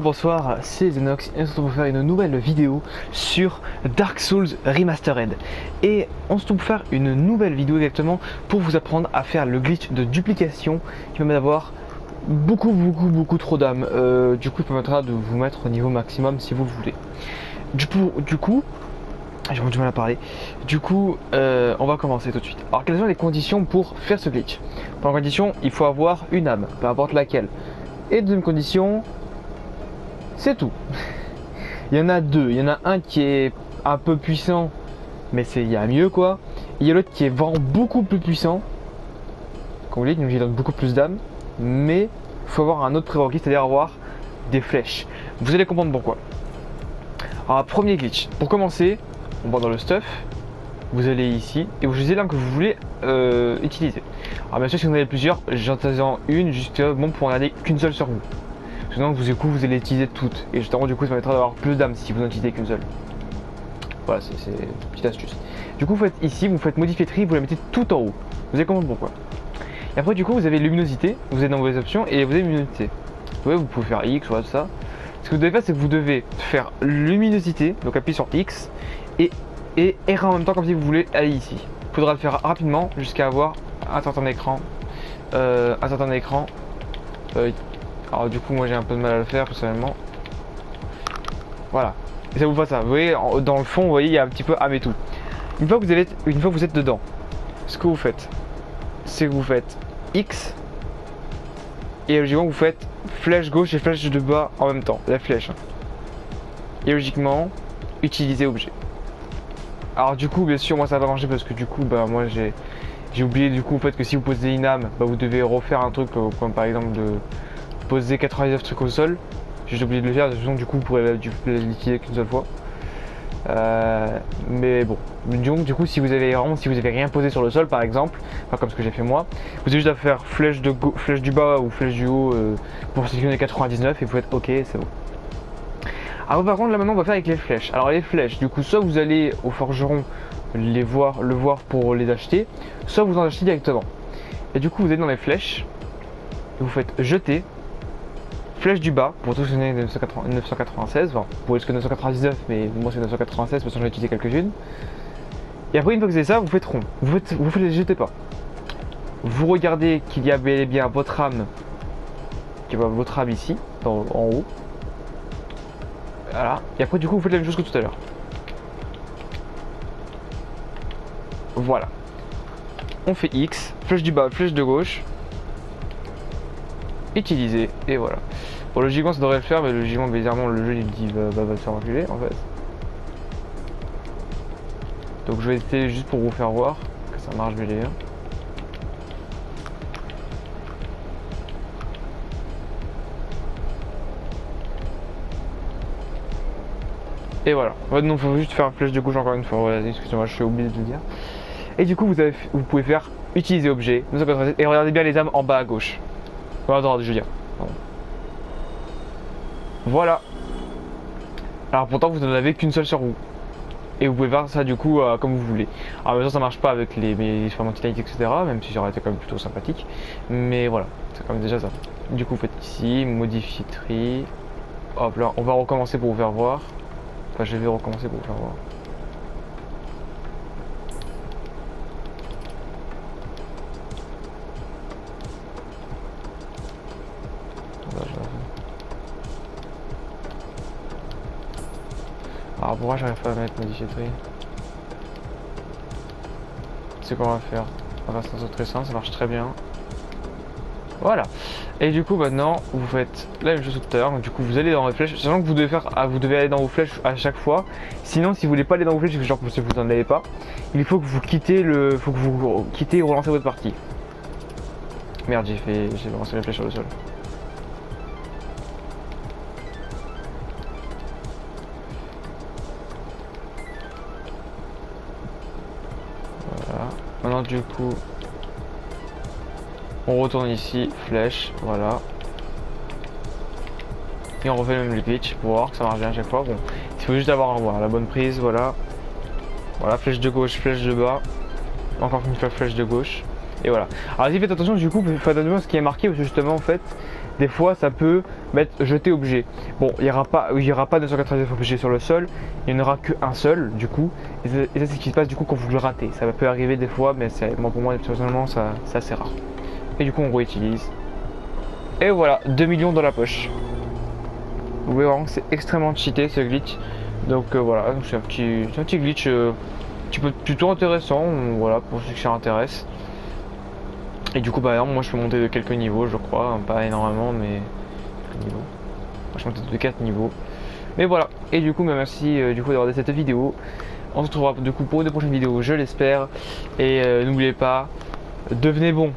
Bonsoir, c'est Zenox et on se retrouve pour faire une nouvelle vidéo sur Dark Souls Remastered. Et on se retrouve pour faire une nouvelle vidéo exactement pour vous apprendre à faire le glitch de duplication qui permet d'avoir beaucoup trop d'âmes. Du coup il permettra de vous mettre au niveau maximum si vous le voulez. Du coup j'ai vraiment du mal à parler. On va commencer tout de suite. Alors quelles sont les conditions pour faire ce glitch? Première condition, il faut avoir une âme, peu importe laquelle. Et deuxième condition, c'est tout. Il y en a deux. Il y en a un qui est un peu puissant, mais il y a mieux quoi. Il y a l'autre qui est vraiment beaucoup plus puissant, comme vous voyez, qui donne beaucoup plus d'âme. Mais il faut avoir un autre prérequis, c'est-à-dire avoir des flèches. Vous allez comprendre pourquoi. Alors, premier glitch. Pour commencer, on va dans le stuff. Vous allez ici et vous choisissez l'arme que vous voulez utiliser. Alors bien sûr, si vous en avez plusieurs, j'en ai une juste bon pour en garder qu'une seule sur vous. Sinon vous allez utiliser toutes. Et justement du coup ça permettra d'avoir plus d'âmes si vous n'en utilisez qu'une seule. Voilà, c'est une petite astuce. Du coup vous faites ici, vous faites modifier tri, vous la mettez tout en haut. Vous allez comprendre pourquoi. Et après du coup vous avez luminosité, vous êtes dans vos options et vous avez luminosité. Vous pouvez faire X ou ça. Ce que vous devez faire c'est que vous devez faire luminosité, donc appuyez sur X et R en même temps comme si vous voulez aller ici. Il faudra le faire rapidement jusqu'à avoir un certain écran. Alors du coup moi j'ai un peu de mal à le faire personnellement. Voilà. Et ça vous fait ça. Vous voyez dans le fond vous voyez il y a un petit peu âme et tout. Une fois que vous êtes dedans, ce que vous faites, c'est que vous faites X et logiquement vous faites flèche gauche et flèche de bas en même temps, la flèche. Et logiquement, utiliser objet. Alors du coup bien sûr moi ça va manger parce que du coup bah moi j'ai oublié du coup en fait que si vous posez une âme, bah, vous devez refaire un truc comme par exemple de poser 99 trucs au sol. J'ai oublié de le faire, de toute façon du coup vous pourrez l'utiliser qu'une seule fois. Mais bon, donc du coup si vous avez rien posé sur le sol par exemple, enfin, comme ce que j'ai fait moi, vous avez juste à faire flèche du bas ou flèche du haut pour sélectionner 99 et vous faites ok, c'est bon. Alors par contre là maintenant on va faire avec les flèches. Alors les flèches, du coup soit vous allez au forgeron le voir pour les acheter, soit vous en achetez directement. Et du coup vous allez dans les flèches, et vous faites jeter, flèche du bas pour tout ce qui est 996, enfin pour risquer 999 mais moi c'est 996 parce que j'en ai utilisé quelques-unes. Et après une fois que vous avez ça, vous faites rond, vous les jetez pas. Vous regardez qu'il y a bel et bien votre âme, ici, en haut. Voilà, et après du coup vous faites la même chose que tout à l'heure. Voilà. On fait X, flèche du bas, flèche de gauche. Utiliser, et voilà. Bon logiquement ça devrait le faire, mais logiquement bizarrement le jeu il me dit va te faire reculer en fait. Donc je vais essayer juste pour vous faire voir que ça marche bien. Et voilà. En fait non, faut juste faire flèche de gauche encore une fois. Voilà, excusez-moi, je suis obligé de le dire. Et du coup vous pouvez faire utiliser objet, et regardez bien les âmes en bas à gauche. Enfin, à droite je veux dire. Pardon. Voilà. Alors pourtant vous n'en avez qu'une seule sur vous. Et vous pouvez faire ça du coup comme vous voulez. Alors bien sûr ça marche pas avec les fermentilites etc. Même si ça aurait été quand même plutôt sympathique. Mais voilà, c'est quand même déjà ça. Du coup vous faites ici, modifier tri. Hop là, on va recommencer pour vous faire voir. Enfin je vais recommencer pour vous faire voir. Alors pourquoi j'arrive pas à mettre modifier tri? C'est quoi on va faire? On va faire ça très simple, ça marche très bien. Voilà. Et du coup maintenant vous faites la même chose que tout à l'heure. Du coup vous allez dans les flèches. Sachant que vous devez aller dans vos flèches à chaque fois. Sinon si vous voulez pas aller dans vos flèches, genre que vous n'en avez pas, il faut que vous quittez et relancez votre partie. Merde, j'ai lancé la flèche sur le sol. Voilà. Maintenant du coup on retourne ici, flèche, voilà. Et on refait le même glitch pour voir que ça marche bien à chaque fois. Bon, il faut juste avoir voilà, la bonne prise, voilà. Voilà, flèche de gauche, flèche de bas. Encore une fois flèche de gauche. Et voilà. Alors si faites attention du coup, faites attention à ce qui est marqué parce que justement en fait, des fois ça peut mettre jeter objet. Bon, il n'y aura pas 299 objets sur le sol, il n'y en aura qu'un seul du coup, et ça c'est ce qui se passe du coup quand vous le ratez. Ça peut arriver des fois, mais moi, pour moi personnellement c'est assez rare. Et du coup on réutilise. Et voilà, 2 millions dans la poche. Vous voyez vraiment que c'est extrêmement cheaté ce glitch. Donc voilà, c'est un petit glitch plutôt intéressant, voilà, pour ceux que ça intéresse. Et du coup, par exemple, moi je peux monter de quelques niveaux, je crois, pas énormément, mais niveaux. Moi, je peux monter de 4 niveaux. Mais voilà, et du coup, merci du coup d'avoir regardé cette vidéo. On se retrouvera du coup pour une prochaine vidéo, je l'espère. Et n'oubliez pas, devenez bon.